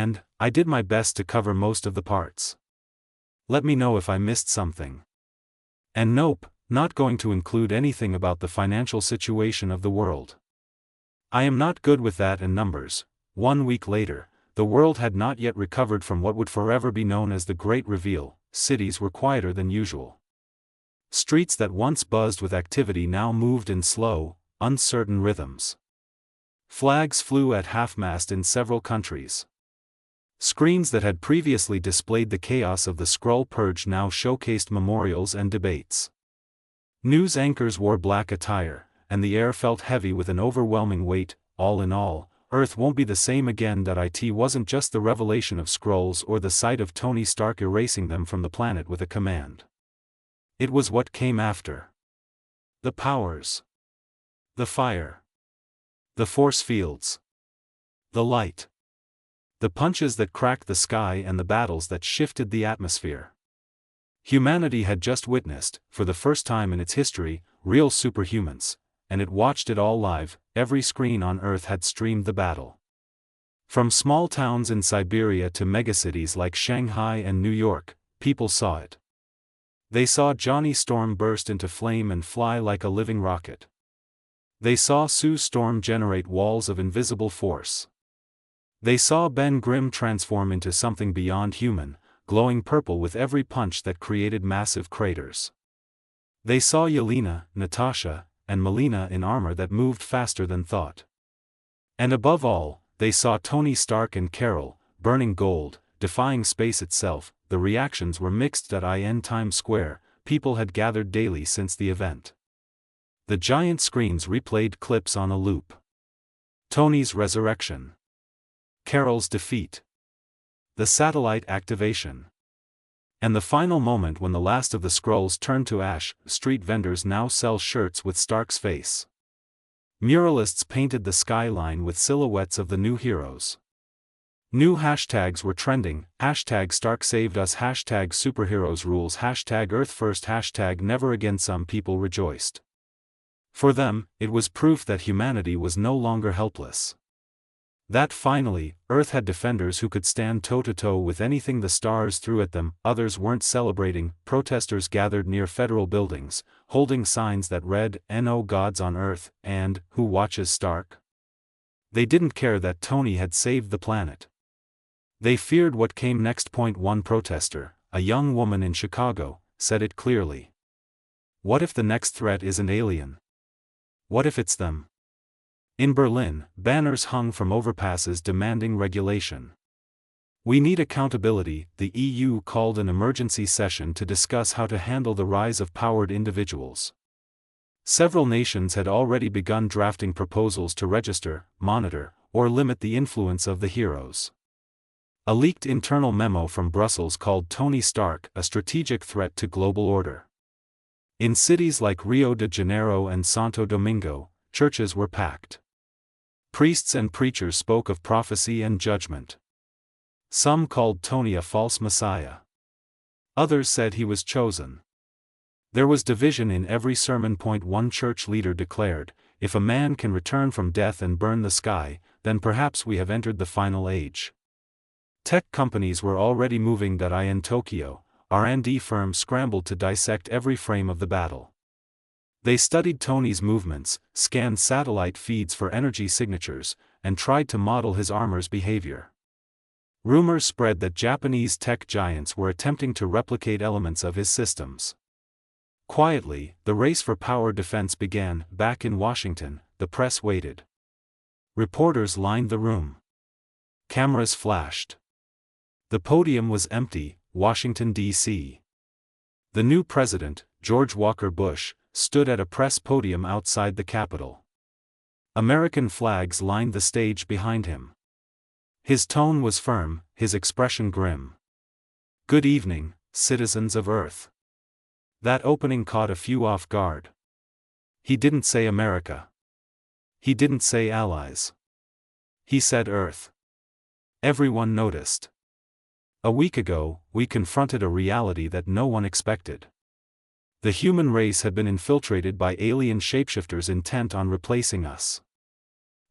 and I did my best to cover most of the parts. Let me know if I missed something. And nope, not going to include anything about the financial situation of the world. I am not good with that and numbers. 1 week later, the world had not yet recovered from what would forever be known as the Great Reveal. Cities were quieter than usual. Streets that once buzzed with activity now moved in slow, uncertain rhythms. Flags flew at half-mast in several countries. Screens that had previously displayed the chaos of the Skrull Purge now showcased memorials and debates. News anchors wore black attire, and the air felt heavy with an overwhelming weight. All in all, Earth won't be the same again. It wasn't just the revelation of Skrulls or the sight of Tony Stark erasing them from the planet with a command. It was what came after. The powers. The fire. The force fields. The light. The punches that cracked the sky and the battles that shifted the atmosphere. Humanity had just witnessed, for the first time in its history, real superhumans, and it watched it all live. Every screen on Earth had streamed the battle. From small towns in Siberia to megacities like Shanghai and New York, people saw it. They saw Johnny Storm burst into flame and fly like a living rocket. They saw Sue Storm generate walls of invisible force. They saw Ben Grimm transform into something beyond human, glowing purple with every punch that created massive craters. They saw Yelena, Natasha, and Melina in armor that moved faster than thought. And above all, they saw Tony Stark and Carol, burning gold, defying space itself. The reactions were mixed. In Times Square, people had gathered daily since the event. The giant screens replayed clips on a loop. Tony's resurrection. Carol's defeat. The satellite activation. And the final moment when the last of the Skrulls turned to ash. Street vendors now sell shirts with Stark's face. Muralists painted the skyline with silhouettes of the new heroes. New hashtags were trending. Hashtag Stark saved us. Hashtag superheroes rules. Hashtag Earth first. Hashtag never again. Some people rejoiced. For them, it was proof that humanity was no longer helpless. That finally, Earth had defenders who could stand toe-to-toe with anything the stars threw at them. Others weren't celebrating. Protesters gathered near federal buildings, holding signs that read, "No gods on Earth," and, "Who watches Stark?" They didn't care that Tony had saved the planet. They feared what came next. One protester, a young woman in Chicago, said it clearly. What if the next threat isn't alien? What if it's them? In Berlin, banners hung from overpasses demanding regulation. We need accountability. The EU called an emergency session to discuss how to handle the rise of powered individuals. Several nations had already begun drafting proposals to register, monitor, or limit the influence of the heroes. A leaked internal memo from Brussels called Tony Stark a strategic threat to global order. In cities like Rio de Janeiro and Santo Domingo, churches were packed. Priests and preachers spoke of prophecy and judgment. Some called Tony a false messiah. Others said he was chosen. There was division in every sermon. One church leader declared, "If a man can return from death and burn the sky, then perhaps we have entered the final age." Tech companies were already moving. In Tokyo, R&D firms scrambled to dissect every frame of the battle. They studied Tony's movements, scanned satellite feeds for energy signatures, and tried to model his armor's behavior. Rumors spread that Japanese tech giants were attempting to replicate elements of his systems. Quietly, the race for power defense began. Back in Washington, the press waited. Reporters lined the room. Cameras flashed. The podium was empty. Washington, D.C. The new president, George Walker Bush, stood at a press podium outside the Capitol. American flags lined the stage behind him. His tone was firm, his expression grim. "Good evening, citizens of Earth." That opening caught a few off guard. He didn't say America. He didn't say allies. He said Earth. Everyone noticed. A week ago, we confronted a reality that no one expected. The human race had been infiltrated by alien shapeshifters intent on replacing us.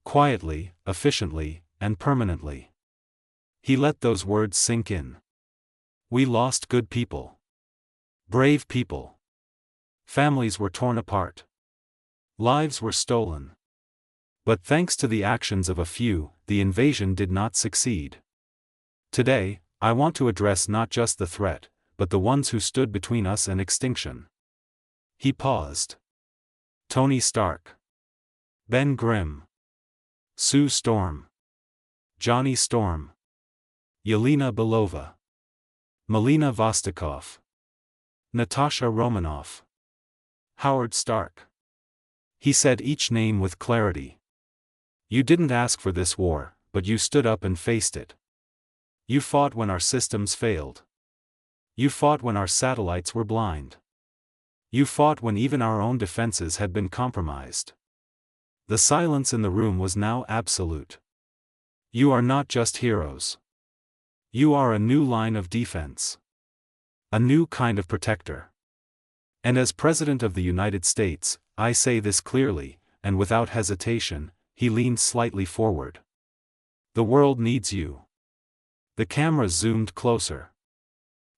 Quietly, efficiently, and permanently. He let those words sink in. We lost good people. Brave people. Families were torn apart. Lives were stolen. But thanks to the actions of a few, the invasion did not succeed. Today, I want to address not just the threat, but the ones who stood between us and extinction. He paused. Tony Stark. Ben Grimm. Sue Storm. Johnny Storm. Yelena Belova. Melina Vostokov. Natasha Romanoff. Howard Stark. He said each name with clarity. You didn't ask for this war, but you stood up and faced it. You fought when our systems failed. You fought when our satellites were blind. You fought when even our own defenses had been compromised. The silence in the room was now absolute. You are not just heroes. You are a new line of defense. A new kind of protector. And as President of the United States, I say this clearly, and without hesitation. He leaned slightly forward. The world needs you. The camera zoomed closer.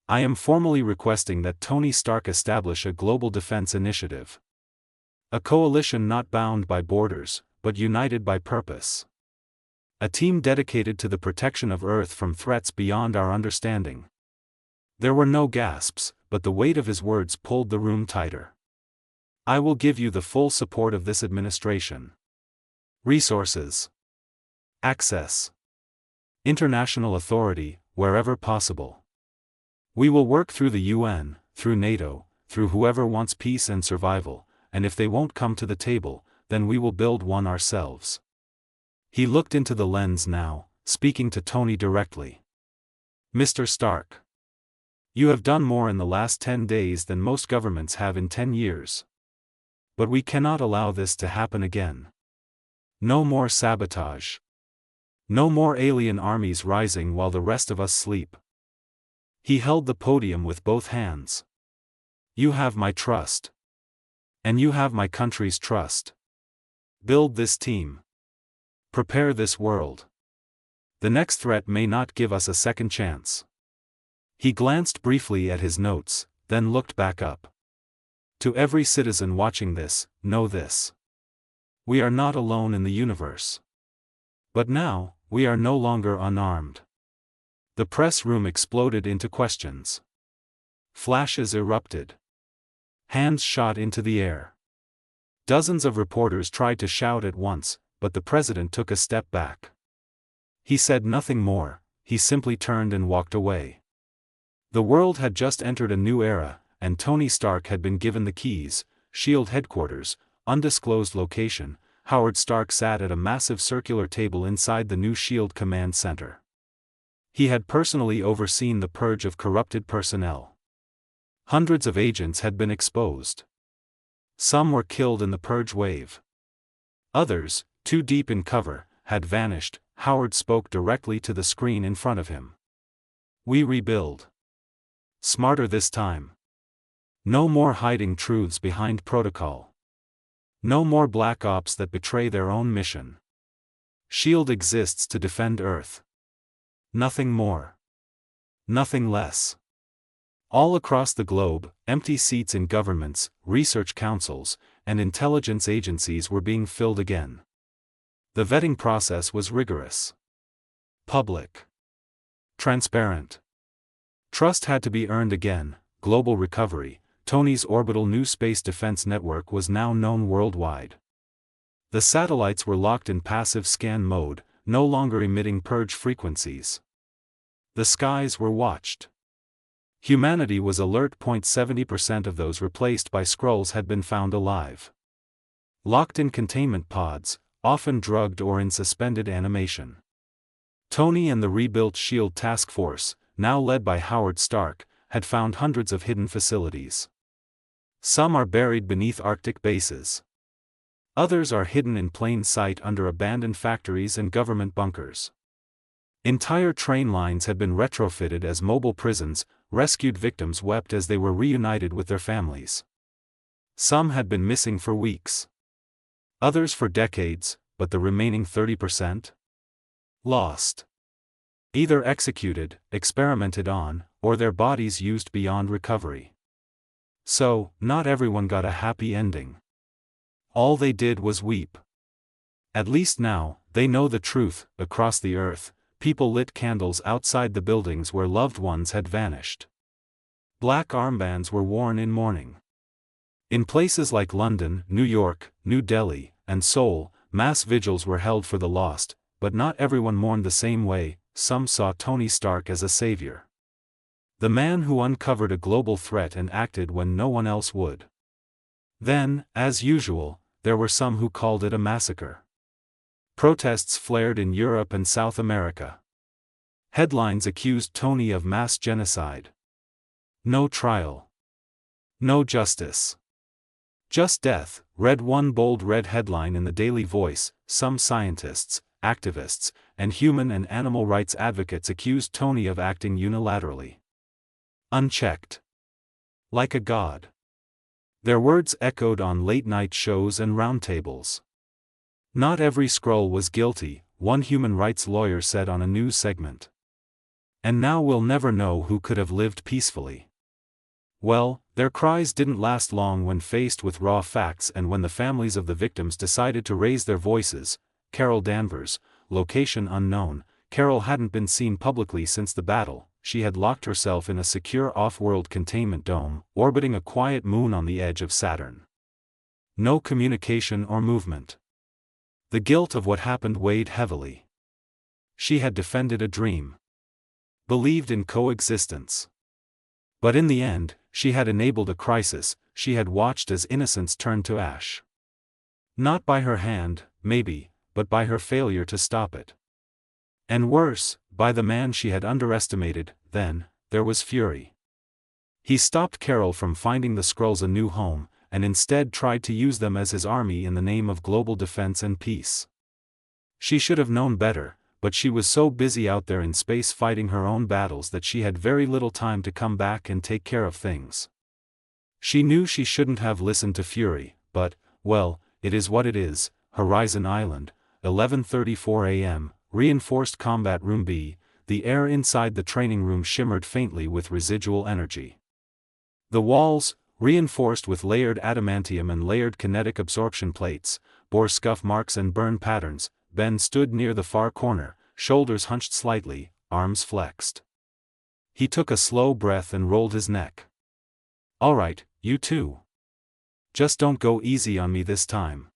I am formally requesting that Tony Stark establish a global defense initiative. A coalition not bound by borders, but united by purpose. A team dedicated to the protection of Earth from threats beyond our understanding. There were no gasps, but the weight of his words pulled the room tighter. I will give you the full support of this administration. Resources. Access. International authority, wherever possible. We will work through the UN, through NATO, through whoever wants peace and survival, and if they won't come to the table, then we will build one ourselves. He looked into the lens now, speaking to Tony directly. Mr. Stark. You have done more in the last 10 days than most governments have in 10 years. But we cannot allow this to happen again. No more sabotage. No more alien armies rising while the rest of us sleep. He held the podium with both hands. You have my trust. And you have my country's trust. Build this team. Prepare this world. The next threat may not give us a second chance. He glanced briefly at his notes, then looked back up. To every citizen watching this, know this. We are not alone in the universe. But now, we are no longer unarmed. The press room exploded into questions. Flashes erupted. Hands shot into the air. Dozens of reporters tried to shout at once, but the president took a step back. He said nothing more, he simply turned and walked away. The world had just entered a new era, and Tony Stark had been given the keys. SHIELD headquarters, undisclosed location. Howard Stark sat at a massive circular table inside the new SHIELD command center. He had personally overseen the purge of corrupted personnel. Hundreds of agents had been exposed. Some were killed in the purge wave. Others, too deep in cover, had vanished. Howard spoke directly to the screen in front of him. We rebuild. Smarter this time. No more hiding truths behind protocol. No more black ops that betray their own mission. SHIELD exists to defend Earth. Nothing more. Nothing less. All across the globe, empty seats in governments, research councils, and intelligence agencies were being filled again. The vetting process was rigorous. Public. Transparent. Trust had to be earned again. Global recovery. Tony's orbital new space defense network was now known worldwide. The satellites were locked in passive scan mode, no longer emitting purge frequencies. The skies were watched. Humanity was alert. 70% of those replaced by Skrulls had been found alive. Locked in containment pods, often drugged or in suspended animation. Tony and the rebuilt SHIELD task force, now led by Howard Stark, had found hundreds of hidden facilities. Some are buried beneath Arctic bases. Others are hidden in plain sight under abandoned factories and government bunkers. Entire train lines had been retrofitted as mobile prisons. Rescued victims wept as they were reunited with their families. Some had been missing for weeks. Others for decades, but the remaining 30%? Lost. Either executed, experimented on, or their bodies used beyond recovery. So, not everyone got a happy ending. All they did was weep. At least now, they know the truth. Across the earth, people lit candles outside the buildings where loved ones had vanished. Black armbands were worn in mourning. In places like London, New York, New Delhi, and Seoul, mass vigils were held for the lost, but not everyone mourned the same way. Some saw Tony Stark as a savior. The man who uncovered a global threat and acted when no one else would. Then, as usual, there were some who called it a massacre. Protests flared in Europe and South America. Headlines accused Tony of mass genocide. No trial. No justice. Just death, read one bold red headline in the Daily Voice. Some scientists, activists, and human and animal rights advocates accused Tony of acting unilaterally. Unchecked. Like a god. Their words echoed on late-night shows and roundtables. Not every Skrull was guilty, one human rights lawyer said on a news segment. And now we'll never know who could have lived peacefully. Well, their cries didn't last long when faced with raw facts and when the families of the victims decided to raise their voices. Carol Danvers, location unknown. Carol hadn't been seen publicly since the battle. She had locked herself in a secure off-world containment dome, orbiting a quiet moon on the edge of Saturn. No communication or movement. The guilt of what happened weighed heavily. She had defended a dream. Believed in coexistence. But in the end, she had enabled a crisis. She had watched as innocence turned to ash. Not by her hand, maybe, but by her failure to stop it. And worse, by the man she had underestimated. Then, there was Fury. He stopped Carol from finding the Skrulls a new home, and instead tried to use them as his army in the name of global defense and peace. She should have known better, but she was so busy out there in space fighting her own battles that she had very little time to come back and take care of things. She knew she shouldn't have listened to Fury, but, well, it is what it is. Horizon Island, 11:34 a.m., Reinforced Combat Room B. The air inside the training room shimmered faintly with residual energy. The walls, reinforced with layered adamantium and layered kinetic absorption plates, bore scuff marks and burn patterns. Ben stood near the far corner, shoulders hunched slightly, arms flexed. He took a slow breath and rolled his neck. "All right, you two. Just don't go easy on me this time."